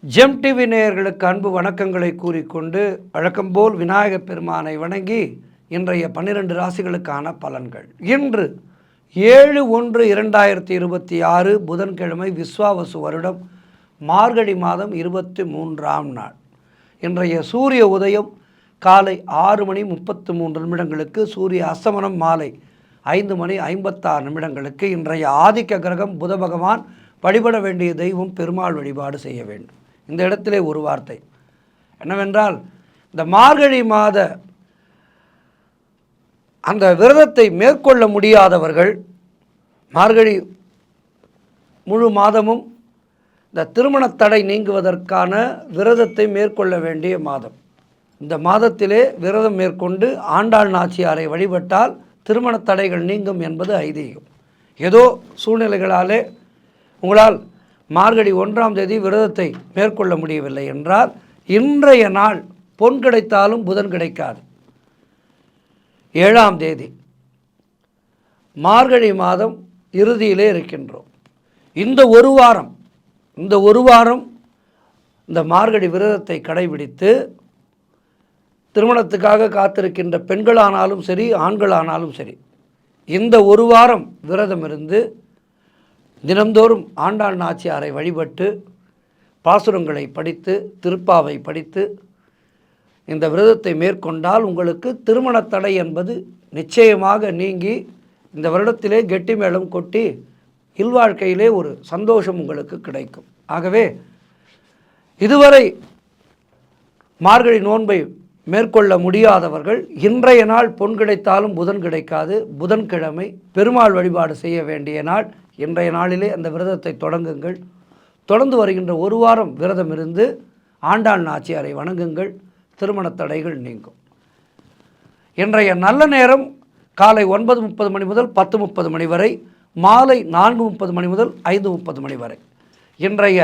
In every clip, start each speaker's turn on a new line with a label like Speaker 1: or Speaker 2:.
Speaker 1: GeM TV நேயர்களுக்கு அன்பு வணக்கங்களை கூறிக்கொண்டு வழக்கம்போல் விநாயகப் பெருமானை வணங்கி இன்றைய 12 ராசிகளுக்கான பலன்கள். இன்று 7/1/2026 புதன்கிழமை, விஸ்வாவசு வருடம், மார்கழி மாதம் 23ஆம் நாள். இன்றைய சூரிய உதயம் காலை 6:33 சூரிய அஸ்தமனம் மாலை 5:56 இன்றைய ஆதிக்க கிரகம் புத பகவான். வழிபட வேண்டிய தெய்வம் பெருமாள் வழிபாடு செய்ய வேண்டும். இந்த இடத்திலே ஒரு வார்த்தை என்னவென்றால், இந்த மார்கழி மாத அந்த விரதத்தை மேற்கொள்ள முடியாதவர்கள், மார்கழி முழு மாதமும் இந்த திருமணத் தடை நீங்குவதற்கான விரதத்தை மேற்கொள்ள வேண்டிய மாதம். இந்த மாதத்திலே விரதம் மேற்கொண்டு ஆண்டாள் நாச்சியாரை வழிபட்டால் திருமணத் தடைகள் நீங்கும் என்பது ஐதீகம். ஏதோ சூழ்நிலைகளாலே உங்களால் மார்கழி 1ஆம் தேதி விரதத்தை மேற்கொள்ள முடியவில்லை என்றால், இன்றைய நாள் பொன் கிடைத்தாலும் புதன் கிடைக்காது. 7ஆம் தேதி மார்கழி மாதம் இறுதியிலே இருக்கின்றோம். இந்த ஒரு வாரம் இந்த மார்கழி விரதத்தை கடைபிடித்து திருமணத்துக்காக காத்திருக்கின்ற பெண்களானாலும் சரி, ஆண்களானாலும் சரி, இந்த ஒரு வாரம் விரதம் இருந்து தினந்தோறும் ஆண்டாள் நாச்சியாரை வழிபட்டு பாசுரங்களை படித்து திருப்பாவை படித்து இந்த விரதத்தை மேற்கொண்டால் உங்களுக்கு திருமணத் தடை என்பது நிச்சயமாக நீங்கி இந்த வருடத்திலே கெட்டி மேளம் கொட்டி இல்வாழ்க்கையிலே ஒரு சந்தோஷம் உங்களுக்கு கிடைக்கும். ஆகவே இதுவரை மார்கழி நோன்பை மேற்கொள்ள முடியாதவர்கள், இன்றைய நாள் பொன் கிடைத்தாலும் புதன் கிடைக்காது. புதன்கிழமை பெருமாள் வழிபாடு செய்ய வேண்டிய நாள். இன்றைய நாளிலே அந்த விரதத்தை தொடங்குங்கள். தொடர்ந்து வருகின்ற ஒரு வாரம் விரதம் இருந்து ஆண்டாள் நாச்சியாரை வணங்குங்கள். திருமணத் தடைகள் நீங்கும். இன்றைய நல்ல நேரம் காலை 9:30 முதல் 10:30 வரை, மாலை 4:30 முதல் 5:30 வரை. இன்றைய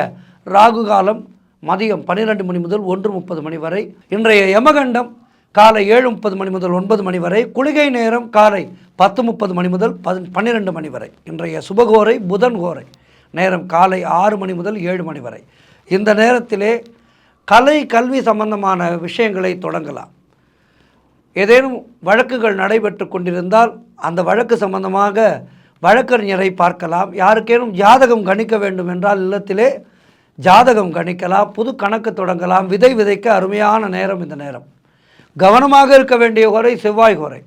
Speaker 1: ராகு காலம் மதியம் 12 முதல் 1:30 வரை. இன்றைய யமகண்டம் காலை 7:30 முதல் 9 வரை. குளிகை நேரம் காலை 10:30 முதல் 12 வரை. இன்றைய சுபகோரை புதன் கோரை நேரம் காலை 6 முதல் 7 வரை. இந்த நேரத்திலே கலை கல்வி சம்பந்தமான விஷயங்களை தொடங்கலாம். ஏதேனும் வழக்குகள் நடைபெற்று கொண்டிருந்தால் அந்த வழக்கு சம்பந்தமாக வழக்கறிஞரை பார்க்கலாம். யாருக்கேனும் ஜாதகம் கணிக்க வேண்டும் என்றால் இல்லத்திலே ஜாதகம் கணிக்கலாம். புது கணக்கு தொடங்கலாம். விதை விதைக்க அருமையான நேரம் இந்த நேரம். கவனமாக இருக்க வேண்டிய கோரை செவ்வாய் கோரை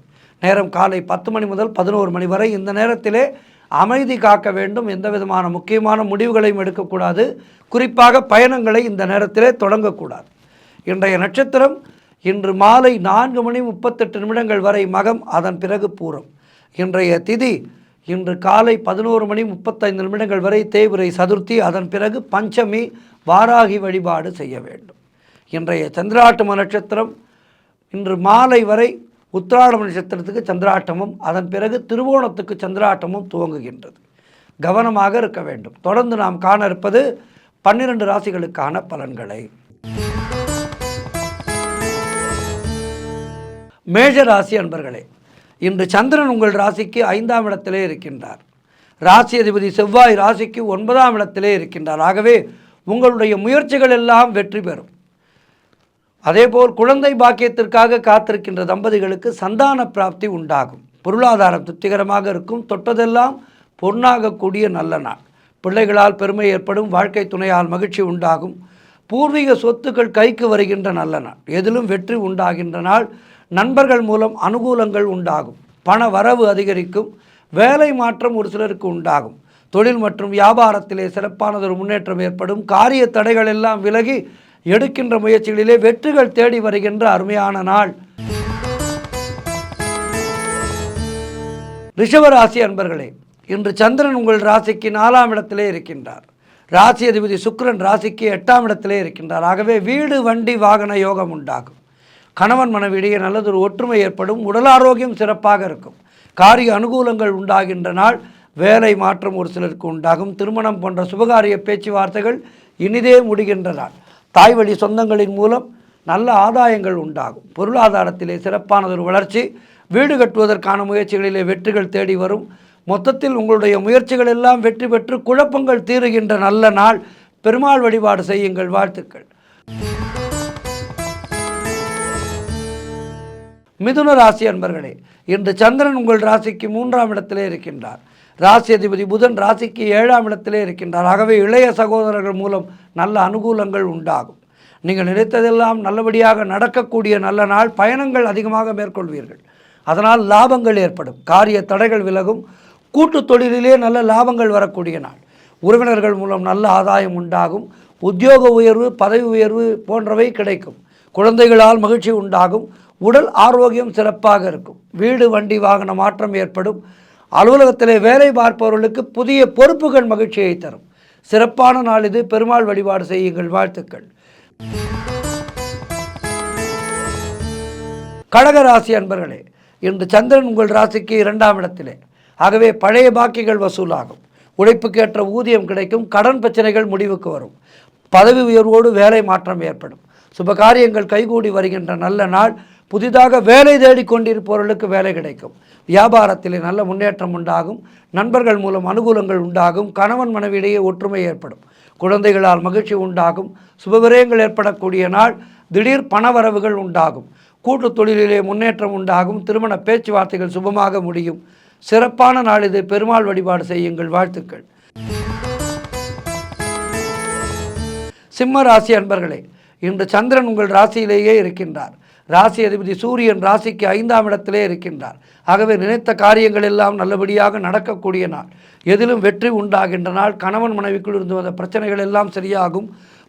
Speaker 1: நேரம் காலை 10 முதல் 11 வரை. இந்த நேரத்திலே அமைதி காக்க வேண்டும். எந்த விதமான முக்கியமான முடிவுகளையும் எடுக்கக்கூடாது. குறிப்பாக பயணங்களை இந்த நேரத்திலே தொடங்கக்கூடாது. இன்றைய நட்சத்திரம் இன்று மாலை 4:38 வரை மகம், அதன் பிறகு பூரம். இன்றைய திதி இன்று காலை 11:35 வரை தேய்பிறை சதுர்த்தி, அதன் பிறகு பஞ்சமி, வாராகி வழிபாடு செய்ய வேண்டும். இன்றைய சந்திராட்டம நட்சத்திரம் இன்று மாலை வரை உத்திராடம் நட்சத்திரத்துக்கு சந்திராட்டமும், அதன் பிறகு திருவோணத்துக்கு சந்திராட்டமும் துவங்குகின்றது. கவனமாக இருக்க வேண்டும். தொடர்ந்து நாம் காண இருப்பது 12 ராசிகளுக்கான பலன்களை. மேஷ ராசி அன்பர்களே, இன்று சந்திரன் உங்கள் ராசிக்கு 5ஆம் இடத்திலே இருக்கின்றார். ராசி அதிபதி செவ்வாய் ராசிக்கு 9ஆம் இடத்திலே இருக்கின்றார். ஆகவே உங்களுடைய முயற்சிகள் எல்லாம் வெற்றி பெறும். அதேபோல் குழந்தை பாக்கியத்திற்காக காத்திருக்கின்ற தம்பதிகளுக்கு சந்தான பிராப்தி உண்டாகும். பொருளாதாரம் திருப்திகரமாக இருக்கும். தொட்டதெல்லாம் பொன்னாகக்கூடிய நல்ல நாள். பிள்ளைகளால் பெருமை ஏற்படும். வாழ்க்கை துணையால் மகிழ்ச்சி உண்டாகும். பூர்வீக சொத்துக்கள் கைக்கு வருகின்ற நல்ல நாள். எதிலும் வெற்றி உண்டாகின்ற நாள். நண்பர்கள் மூலம் அனுகூலங்கள் உண்டாகும். பண வரவு அதிகரிக்கும். வேலை மாற்றம் ஒரு சிலருக்கு உண்டாகும். தொழில் மற்றும் வியாபாரத்திலே சிறப்பானதொரு முன்னேற்றம் ஏற்படும். காரிய தடைகள் எல்லாம் விலகி எடுக்கின்ற முயற்சிகளிலே வெற்றிகள் தேடி வருகின்ற அருமையான நாள். ரிஷபராசி அன்பர்களே, இன்று சந்திரன் உங்கள் ராசிக்கு 4ஆம் இடத்திலே இருக்கின்றார். ராசி அதிபதி சுக்கிரன் ராசிக்கு 8ஆம் இடத்திலே இருக்கின்றார். ஆகவே வீடு வண்டி வாகன யோகம் உண்டாகும். கணவன் மனைவியிடையே நல்லதொரு ஒற்றுமை ஏற்படும். உடல் ஆரோக்கியம் சிறப்பாக இருக்கும். காரிய அனுகூலங்கள் உண்டாகின்ற நாள். வேலை மாற்றம் ஒரு சிலருக்கு உண்டாகும். திருமணம் போன்ற சுபகாரிய பேச்சுவார்த்தைகள் இனிதே முடிகின்ற நாள். தாய் வழி சொந்தங்களின் மூலம் நல்ல ஆதாயங்கள் உண்டாகும். பொருளாதாரத்திலே சிறப்பானதொரு வளர்ச்சி. வீடு கட்டுவதற்கான முயற்சிகளிலே வெற்றிகள் தேடி வரும். மொத்தத்தில் உங்களுடைய முயற்சிகள் எல்லாம் வெற்றி பெற்று குழப்பங்கள் தீருகின்ற நல்ல நாள். பெருமாள் வழிபாடு செய்யுங்கள். வாழ்த்துக்கள். மிதுன ராசி அன்பர்களே, இன்று சந்திரன் உங்கள் ராசிக்கு 3ஆம் இடத்திலே இருக்கின்றார். ராசி அதிபதி புதன் ராசிக்கு 7ஆம் இடத்திலே இருக்கின்றார். ஆகவே இளைய சகோதரர்கள் மூலம் நல்ல அனுகூலங்கள் உண்டாகும். நீங்கள் நினைத்ததெல்லாம் நல்லபடியாக நடக்கக்கூடிய நல்ல நாள். பயணங்கள் அதிகமாக மேற்கொள்வீர்கள். அதனால் லாபங்கள் ஏற்படும். காரிய தடைகள் விலகும். கூட்டு தொழிலிலே நல்ல லாபங்கள் வரக்கூடிய நாள். உறவினர்கள் மூலம் நல்ல ஆதாயம் உண்டாகும். உத்தியோக உயர்வு, பதவி உயர்வு போன்றவை கிடைக்கும். குழந்தைகளால் மகிழ்ச்சி உண்டாகும். உடல் ஆரோக்கியம் சிறப்பாக இருக்கும். வீடு வண்டி வாகன மாற்றம் ஏற்படும். அலுவலகத்திலே வேலை பார்ப்பவர்களுக்கு புதிய பொறுப்புகள் மகிழ்ச்சியை தரும். சிறப்பான நாள் இது. பெருமாள் வழிபாடு செய்யுங்கள். வாழ்த்துக்கள். கடகராசி அன்பர்களே, இன்று சந்திரன் உங்கள் ராசிக்கு 2ஆம் இடத்திலே. ஆகவே பழைய பாக்கிகள் வசூலாகும். உழைப்புக்கேற்ற ஊதியம் கிடைக்கும். கடன் பிரச்சனைகள் முடிவுக்கு வரும். பதவி உயர்வோடு வேலை மாற்றம் ஏற்படும். சுபகாரியங்கள் கைகூடி வருகின்ற நல்ல நாள். புதிதாக வேலை தேடிக்கொண்டிருப்பவர்களுக்கு வேலை கிடைக்கும். வியாபாரத்திலே நல்ல முன்னேற்றம் உண்டாகும். நண்பர்கள் மூலம் அனுகூலங்கள் உண்டாகும். கணவன் மனைவியிடையே ஒற்றுமை ஏற்படும். குழந்தைகளால் மகிழ்ச்சி உண்டாகும். சுபவிரயங்கள் ஏற்படக்கூடிய நாள். திடீர் பணவரவுகள் உண்டாகும். கூட்டு தொழிலிலே முன்னேற்றம் உண்டாகும். திருமண பேச்சுவார்த்தைகள் சுபமாக முடியும். சிறப்பான நாள் இது. பெருமாள் வழிபாடு செய்யுங்கள். வாழ்த்துக்கள். சிம்ம ராசி அன்பர்களே, இன்று சந்திரன் உங்கள் ராசியிலேயே இருக்கின்றார். ராசி அதிபதி சூரியன் ராசிக்கு 5ஆம் இடத்திலே இருக்கின்றார். ஆகவே நினைத்த காரியங்கள் எல்லாம் நல்லபடியாக நடக்கக்கூடிய நாள். எதிலும் வெற்றி உண்டாகின்ற நாள். கணவன் மனைவிக்குள் இருந்து வந்த பிரச்சனைகள் எல்லாம் சரியாகும்.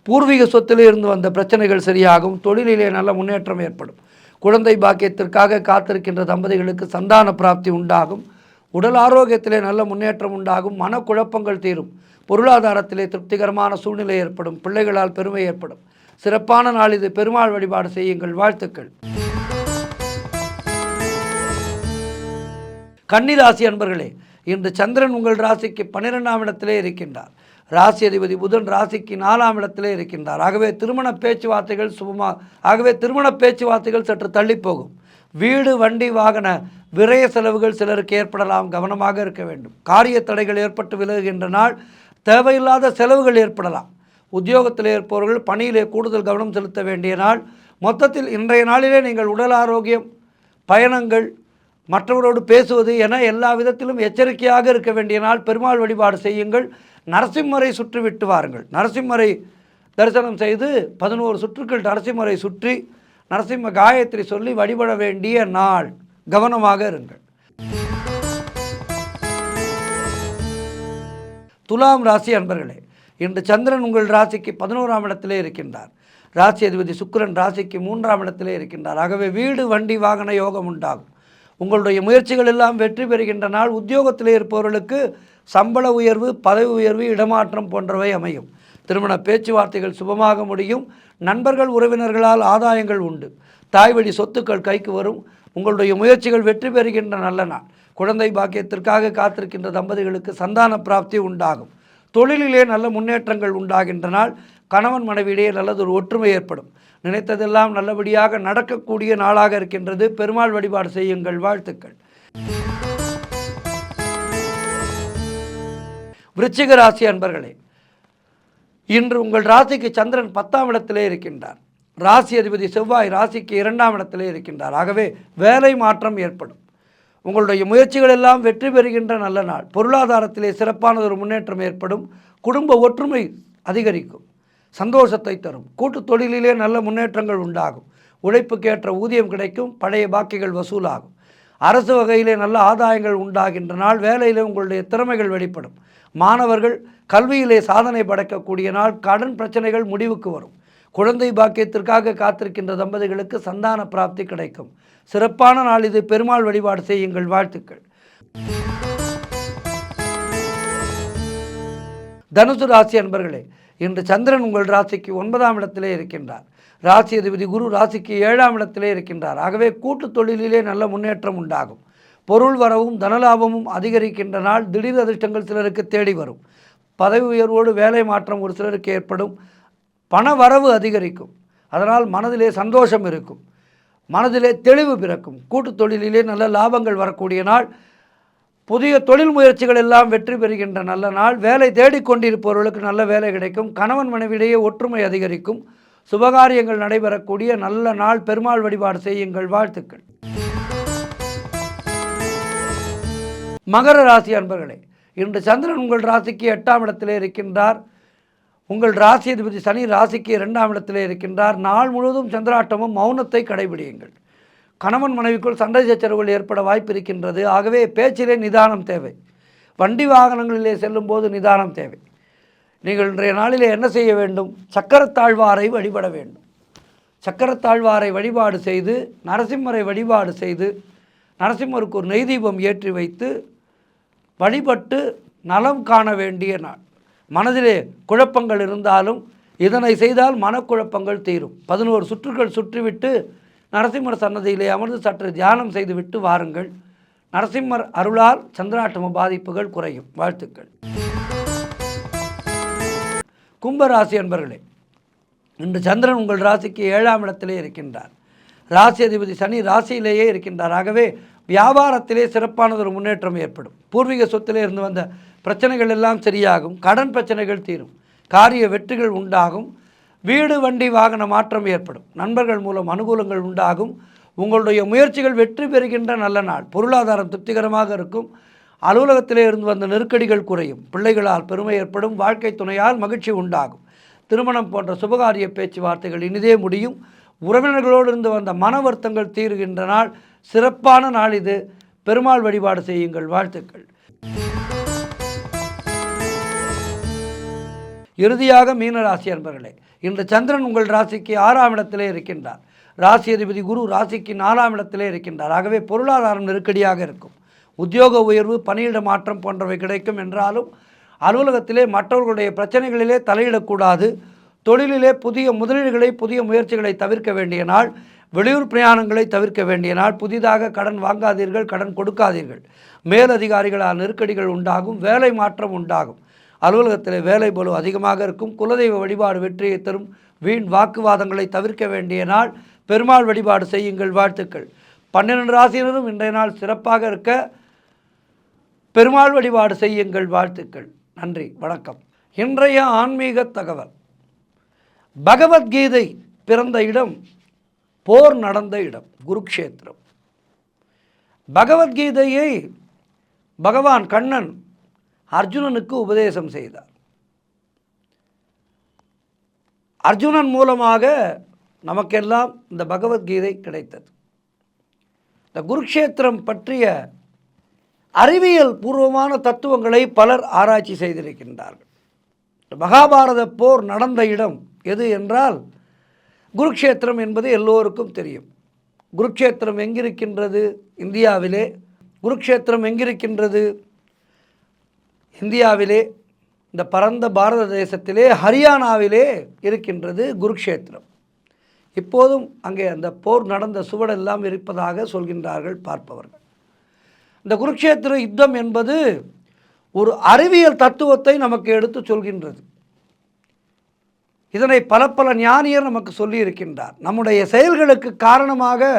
Speaker 1: பூர்வீக சொத்திலே இருந்து வந்த பிரச்சனைகள் சரியாகும். தொழிலிலே நல்ல முன்னேற்றம் ஏற்படும். குழந்தை பாக்கியத்திற்காக காத்திருக்கின்ற தம்பதிகளுக்கு சந்தான பிராப்தி உண்டாகும். உடல் ஆரோக்கியத்திலே நல்ல முன்னேற்றம் உண்டாகும். மனக்குழப்பங்கள் தீரும். பொருளாதாரத்திலே திருப்திகரமான சூழ்நிலை ஏற்படும். பிள்ளைகளால் பெருமை ஏற்படும். சிறப்பான நாள் இது. பெருமாள் வழிபாடு செய்யுங்கள். வாழ்த்துக்கள். கன்னிராசி அன்பர்களே, இன்று சந்திரன் உங்கள் ராசிக்கு 12ஆம் இடத்திலே இருக்கின்றார். ராசி அதிபதி புதன் ராசிக்கு 4ஆம் இடத்திலே இருக்கின்றார். ஆகவே திருமண பேச்சுவார்த்தைகள் சற்று தள்ளி போகும். வீடு வண்டி வாகன விரய செலவுகள் சிலருக்கு ஏற்படலாம். கவனமாக இருக்க வேண்டும். காரிய தடைகள் ஏற்பட்டு விலகுகின்ற நாள். தேவையில்லாத செலவுகள் ஏற்படலாம். உத்தியோகத்தில் இருப்பவர்கள் பணியிலே கூடுதல் கவனம் செலுத்த வேண்டிய நாள். மொத்தத்தில் இன்றைய நாளிலே நீங்கள் உடல் ஆரோக்கியம், பயணங்கள், மற்றவரோடு பேசுவது என எல்லா விதத்திலும் எச்சரிக்கையாக இருக்க வேண்டிய நாள். பெருமாள் வழிபாடு செய்யுங்கள். நரசிம்மரை சுற்றிவிட்டு வாருங்கள். நரசிம்மரை தரிசனம் செய்து 11 சுற்றுக்கள் நரசிம்மரை சுற்றி நரசிம்ம காயத்ரி சொல்லி வழிபட வேண்டிய நாள். கவனமாக இருங்கள். துலாம் ராசி அன்பர்களே, இன்று சந்திரன் உங்கள் ராசிக்கு 11ஆம் இடத்திலே இருக்கின்றார். ராசி அதிபதி சுக்கிரன் ராசிக்கு 3ஆம் இடத்திலே இருக்கின்றார். ஆகவே வீடு வண்டி வாகன யோகம் உண்டாகும். உங்களுடைய முயற்சிகள் எல்லாம் வெற்றி பெறுகின்ற நாள். உத்தியோகத்திலே இருப்பவர்களுக்கு சம்பள உயர்வு, பதவி உயர்வு, இடமாற்றம் போன்றவை அமையும். திருமண பேச்சுவார்த்தைகள் சுபமாக முடியும். நண்பர்கள் உறவினர்களால் ஆதாயங்கள் உண்டு. தாய் வழி சொத்துக்கள் கைக்கு வரும். உங்களுடைய முயற்சிகள் வெற்றி பெறுகின்ற நல்ல நாள். குழந்தை பாக்கியத்திற்காக காத்திருக்கின்ற தம்பதிகளுக்கு சந்தான பிராப்தி உண்டாகும். தொழிலிலே நல்ல முன்னேற்றங்கள் உண்டாகின்ற நாள். கணவன் மனைவியிடையே நல்லதொரு ஒற்றுமை ஏற்படும். நினைத்ததெல்லாம் நல்லபடியாக நடக்கக்கூடிய நாளாக இருக்கின்றது. பெருமாள் வழிபாடு செய்யுங்கள். வாழ்த்துக்கள். விருச்சிக ராசி அன்பர்களே, இன்று உங்கள் ராசிக்கு சந்திரன் 10ஆம் இடத்திலே இருக்கின்றார். ராசி அதிபதி செவ்வாய் ராசிக்கு 2ஆம் இடத்திலே இருக்கின்றார். ஆகவே வேலை மாற்றம் ஏற்படும். உங்களுடைய முயற்சிகள் எல்லாம் வெற்றி பெறுகின்ற நல்ல நாள். பொருளாதாரத்திலே சிறப்பானதொரு முன்னேற்றம் ஏற்படும். குடும்ப ஒற்றுமை அதிகரிக்கும். சந்தோஷத்தை தரும். கூட்டு தொழிலிலே நல்ல முன்னேற்றங்கள் உண்டாகும். உழைப்புக்கேற்ற ஊதியம் கிடைக்கும். பழைய பாக்கிகள் வசூலாகும். அரசு வகையிலே நல்ல ஆதாயங்கள் உண்டாகின்ற நாள். வேலையிலே உங்களுடைய திறமைகள் வெளிப்படும். மாணவர்கள் கல்வியிலே சாதனை படைக்கக்கூடிய நாள். கடன் பிரச்சனைகள் முடிவுக்கு வரும். குழந்தை பாக்கியத்திற்காக காத்திருக்கின்ற தம்பதிகளுக்கு சந்தான பிராப்தி கிடைக்கும். சிறப்பான நாள் இது. பெருமாள் வழிபாடு செய்யுங்கள். வாழ்த்துக்கள். தனுசு ராசி அன்பர்களே, இன்று சந்திரன் உங்கள் ராசிக்கு 9ஆம் இடத்திலே இருக்கின்றார். ராசி அதிபதி குரு ராசிக்கு 7ஆம் இடத்திலே இருக்கின்றார். ஆகவே கூட்டு தொழிலிலே நல்ல முன்னேற்றம் உண்டாகும். பொருள் வரவும் தனலாபமும் அதிகரிக்கின்ற நாள். திடீர் அதிர்ஷ்டங்கள் சிலருக்கு தேடி வரும். பதவி உயர்வோடு வேலை மாற்றம் ஒரு சிலருக்கு ஏற்படும். பண வரவு அதிகரிக்கும். அதனால் மனதிலே சந்தோஷம் இருக்கும். மனதிலே தெளிவு பிறக்கும். கூட்டு தொழிலிலே நல்ல லாபங்கள் வரக்கூடிய நாள். புதிய தொழில் முயற்சிகள் எல்லாம் வெற்றி பெறுகின்ற நல்ல நாள். வேலை தேடிக்கொண்டிருப்பவர்களுக்கு நல்ல வேலை கிடைக்கும். கணவன் மனைவியிடையே ஒற்றுமை அதிகரிக்கும். சுபகாரியங்கள் நடைபெறக்கூடிய நல்ல நாள். பெருமாள் வழிபாடு செய்யுங்கள். வாழ்த்துக்கள். மகர ராசி அன்பர்களே, இன்று சந்திரன் உங்கள் ராசிக்கு 8ஆம் இடத்திலே இருக்கின்றார். உங்கள் ராசி அதிபதி சனி ராசிக்கு 2ஆம் இடத்திலே இருக்கின்றார். நாள் முழுவதும் சந்திராட்டமும் மௌனத்தை கடைபிடியுங்கள். கணவன் மனைவிக்குள் சண்டை சச்சரவுகள் ஏற்பட வாய்ப்பு இருக்கின்றது. ஆகவே பேச்சிலே நிதானம் தேவை. வண்டி வாகனங்களிலே செல்லும்போது நிதானம் தேவை. நீங்கள் இன்றைய நாளிலே என்ன செய்ய வேண்டும்? சக்கரத்தாழ்வாரை வழிபட வேண்டும். சக்கரத்தாழ்வாரை வழிபாடு செய்து, நரசிம்மரை வழிபாடு செய்து, நரசிம்மருக்கு ஒரு நெய் தீபம் ஏற்றி வைத்து வழிபட்டு நலம் காண வேண்டிய நாள். மனதிலே குழப்பங்கள் இருந்தாலும் இதனை செய்தால் மனக்குழப்பங்கள் தீரும். 11 சுற்றுகள் சுற்றிவிட்டு நரசிம்மர் சன்னதியிலே அமர்ந்து சற்று தியானம் செய்துவிட்டு வாருங்கள். நரசிம்மர் அருளால் சந்திராட்டம பாதிப்புகள் குறையும். வாழ்த்துக்கள். கும்பராசி அன்பர்களே, இன்று சந்திரன் உங்கள் ராசிக்கு 7ஆம் இடத்திலே இருக்கின்றார். ராசி அதிபதி சனி ராசியிலேயே இருக்கின்றார். ஆகவே வியாபாரத்திலே சிறப்பானதொரு முன்னேற்றம் ஏற்படும். பூர்வீக சொத்திலே இருந்து வந்த பிரச்சனைகள் எல்லாம் சரியாகும். கடன் பிரச்சனைகள் தீரும். காரிய வெற்றிகள் உண்டாகும். வீடு வண்டி வாகன மாற்றம் ஏற்படும். நண்பர்கள் மூலம் அனுகூலங்கள் உண்டாகும். உங்களுடைய முயற்சிகள் வெற்றி பெறுகின்ற நல்ல நாள். பொருளாதாரம் திருப்திகரமாக இருக்கும். அலுவலகத்திலே இருந்து வந்த நெருக்கடிகள் குறையும். பிள்ளைகளால் பெருமை ஏற்படும். வாழ்க்கை துணையால் மகிழ்ச்சி உண்டாகும். திருமணம் போன்ற சுபகாரிய பேச்சுவார்த்தைகள் இனிதே முடியும். உறவினர்களோடு இருந்து வந்த மன வருத்தங்கள் தீருகின்ற நாள். சிறப்பான நாள் இது. பெருமாள் வழிபாடு செய்யுங்கள். வாழ்த்துக்கள். இறுதியாக மீனராசி அன்பர்களே, இன்று சந்திரன் உங்கள் ராசிக்கு 6ஆம் இடத்திலே இருக்கின்றார். ராசி அதிபதி குரு ராசிக்கு 4ஆம் இடத்திலே இருக்கின்றார். ஆகவே பொருளாதாரம் நெருக்கடியாக இருக்கும். உத்தியோக உயர்வு, பணியிட மாற்றம் போன்றவை கிடைக்கும். என்றாலும் அலுவலகத்திலே மற்றவர்களுடைய பிரச்சனைகளிலே தலையிடக்கூடாது. தொழிலிலே புதிய முதலீடுகளை, புதிய முயற்சிகளை தவிர்க்க வேண்டிய நாள். வெளியூர் பிரயாணங்களை தவிர்க்க வேண்டிய நாள். புதிதாக கடன் வாங்காதீர்கள், கடன் கொடுக்காதீர்கள். மேலதிகாரிகளால் நெருக்கடிகள் உண்டாகும். வேலை மாற்றம் உண்டாகும். அலுவலகத்தில் வேலை பளு அதிகமாக இருக்கும். குலதெய்வ வழிபாடு வெற்றியை தரும். வீண் வாக்குவாதங்களை தவிர்க்க வேண்டிய நாள். பெருமாள் வழிபாடு செய்யுங்கள். வாழ்த்துக்கள். 12 ராசியினரும் இன்றைய நாள் சிறப்பாக இருக்க பெருமாள் வழிபாடு செய்யுங்கள். வாழ்த்துக்கள். நன்றி, வணக்கம். இன்றைய ஆன்மீக தகவல். பகவத்கீதை பிறந்த இடம், போர் நடந்த இடம் குருக்ஷேத்திரம். பகவத்கீதையை பகவான் கண்ணன் அர்ஜுனனுக்கு உபதேசம் செய்தார். அர்ஜுனன் மூலமாக நமக்கெல்லாம் இந்த பகவத்கீதை கிடைத்தது. இந்த குருக்ஷேத்திரம் பற்றிய அறிவியல் பூர்வமான தத்துவங்களை பலர் ஆராய்ச்சி செய்திருக்கின்றார்கள். மகாபாரத போர் நடந்த இடம் எது என்றால் குருக்ஷேத்திரம் என்பது எல்லோருக்கும் தெரியும். குருக்ஷேத்திரம் எங்கிருக்கின்றது? இந்தியாவிலே. குருக்ஷேத்திரம் எங்கிருக்கின்றது? இந்தியாவிலே, இந்த பரந்த பாரத தேசத்திலே ஹரியானாவிலே இருக்கின்றது குருக்ஷேத்திரம். இப்போதும் அங்கே அந்த போர் நடந்த சுவடெல்லாம் இருப்பதாக சொல்கின்றார்கள் பார்ப்பவர்கள். இந்த குருக்ஷேத்திர யுத்தம் என்பது ஒரு அறிவியல் தத்துவத்தை நமக்கு எடுத்து சொல்கின்றது. இதனை பல பல ஞானியர் நமக்கு சொல்லி இருக்கின்றார். நம்முடைய செயல்களுக்கு காரணமாக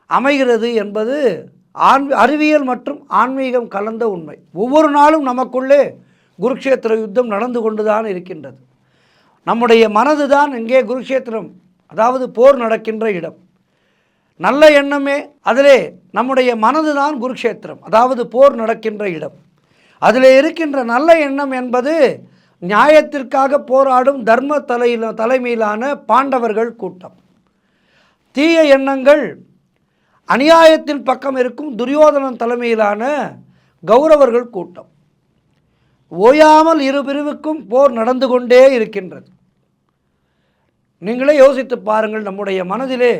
Speaker 1: அமைகிறது என்பது அறிவியல் மற்றும் ஆன்மீகம் கலந்த உண்மை. ஒவ்வொரு நாளும் நமக்குள்ளே குருக்ஷேத்திர யுத்தம் நடந்து கொண்டுதான் இருக்கின்றது. நம்முடைய மனது தான் இங்கே குருக்ஷேத்திரம், அதாவது போர் நடக்கின்ற இடம். நல்ல எண்ணமே அதிலே நம்முடைய மனது தான் குருக்ஷேத்திரம், அதாவது போர் நடக்கின்ற இடம். அதில் இருக்கின்ற நல்ல எண்ணம் என்பது நியாயத்திற்காக போராடும் தர்ம தலைமையிலான பாண்டவர்கள் கூட்டம். தீய எண்ணங்கள் அநியாயத்தின் பக்கம் இருக்கும் துரியோதனன் தலைமையிலான கௌரவர்கள் கூட்டம். ஓயாமல் இரு பிரிவுக்கும் போர் நடந்து கொண்டே இருக்கின்றது. நீங்களே யோசித்து பாருங்கள். நம்முடைய மனதிலே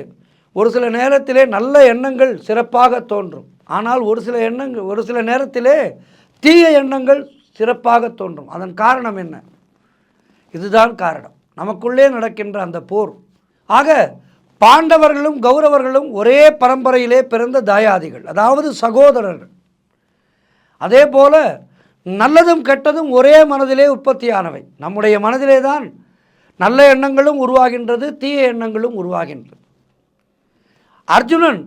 Speaker 1: ஒரு சில நேரத்திலே நல்ல எண்ணங்கள் சிறப்பாக தோன்றும். ஆனால் ஒரு சில நேரத்திலே தீய எண்ணங்கள் சிறப்பாக தோன்றும். அதன் காரணம் என்ன? இதுதான் காரணம். நமக்குள்ளே நடக்கின்ற அந்த போர். ஆக பாண்டவர்களும் கௌரவர்களும் ஒரே பரம்பரையிலே பிறந்த தாயாதிகள், அதாவது சகோதரர்கள். அதே போல நல்லதும் கெட்டதும் ஒரே மனதிலே உற்பத்தியானவை. நம்முடைய மனதிலே தான் நல்ல எண்ணங்களும் உருவாகின்றது, தீய எண்ணங்களும் உருவாகின்றது. அர்ஜுனன்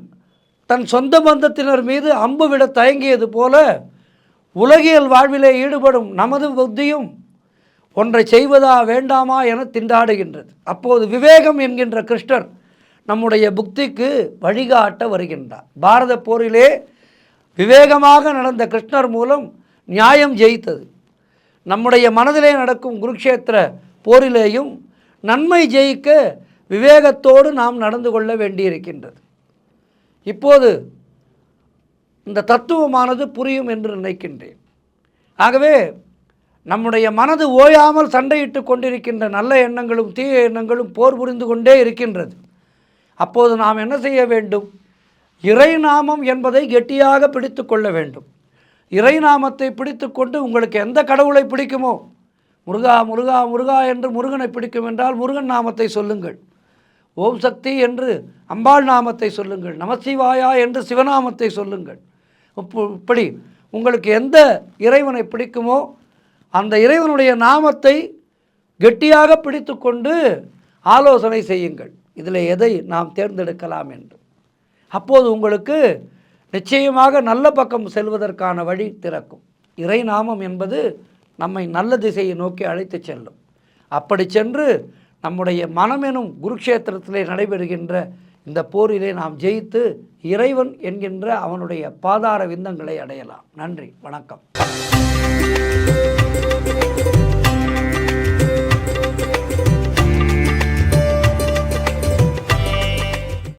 Speaker 1: தன் சொந்த பந்தத்தினர் மீது அம்பு விட தயங்கியது போல உலகியல் வாழ்விலே ஈடுபடும் நமது புத்தியும் ஒன்றை செய்வதா வேண்டாமா என திண்டாடுகின்றது. அப்போது விவேகம் என்கின்ற கிருஷ்ணர் நம்முடைய புத்திக்கு வழிகாட்ட வருகின்றார். பாரத போரிலே விவேகமாக நடந்த கிருஷ்ணர் மூலம் நியாயம் ஜெயித்தது. நம்முடைய மனதிலே நடக்கும் குருக்ஷேத்திர போரிலேயும் நன்மை ஜெயிக்க விவேகத்தோடு நாம் நடந்து கொள்ள வேண்டியிருக்கின்றது. இப்போது இந்த தத்துவமானது புரியும் என்று நினைக்கின்றேன். ஆகவே நம்முடைய மனது ஓயாமல் சண்டையிட்டு கொண்டிருக்கின்ற நல்ல எண்ணங்களும் தீய எண்ணங்களும் போர் புரிந்து கொண்டே இருக்கின்றது. அப்போது நாம் என்ன செய்ய வேண்டும்? இறைநாமம் என்பதை கெட்டியாக பிடித்து கொள்ள வேண்டும். இறைநாமத்தை பிடித்து கொண்டு உங்களுக்கு எந்த கடவுளை பிடிக்குமோ, முருகா முருகா முருகா என்று முருகனை பிடிக்கும் என்றால் முருகன் நாமத்தை சொல்லுங்கள். ஓம் சக்தி என்று அம்பாள் நாமத்தை சொல்லுங்கள். நமசிவாயா என்று சிவநாமத்தை சொல்லுங்கள். இப்படி உங்களுக்கு எந்த இறைவனை பிடிக்குமோ அந்த இறைவனுடைய நாமத்தை கெட்டியாக பிடித்து கொண்டு ஆலோசனை செய்யுங்கள். இதில் எதை நாம் தேர்ந்தெடுக்கலாம் என்று. அப்போது உங்களுக்கு நிச்சயமாக நல்ல பக்கம் செல்வதற்கான வழி திறக்கும். இறை நாமம் என்பது நம்மை நல்ல திசையை நோக்கி அழைத்து செல்லும். அப்படி சென்று நம்முடைய மனமெனும் குருக்ஷேத்திரத்திலே நடைபெறுகின்ற இந்த போரிலே நாம் ஜெயித்து இறைவன் என்கின்ற அவனுடைய பாதார விந்தங்களை அடையலாம். நன்றி, வணக்கம்.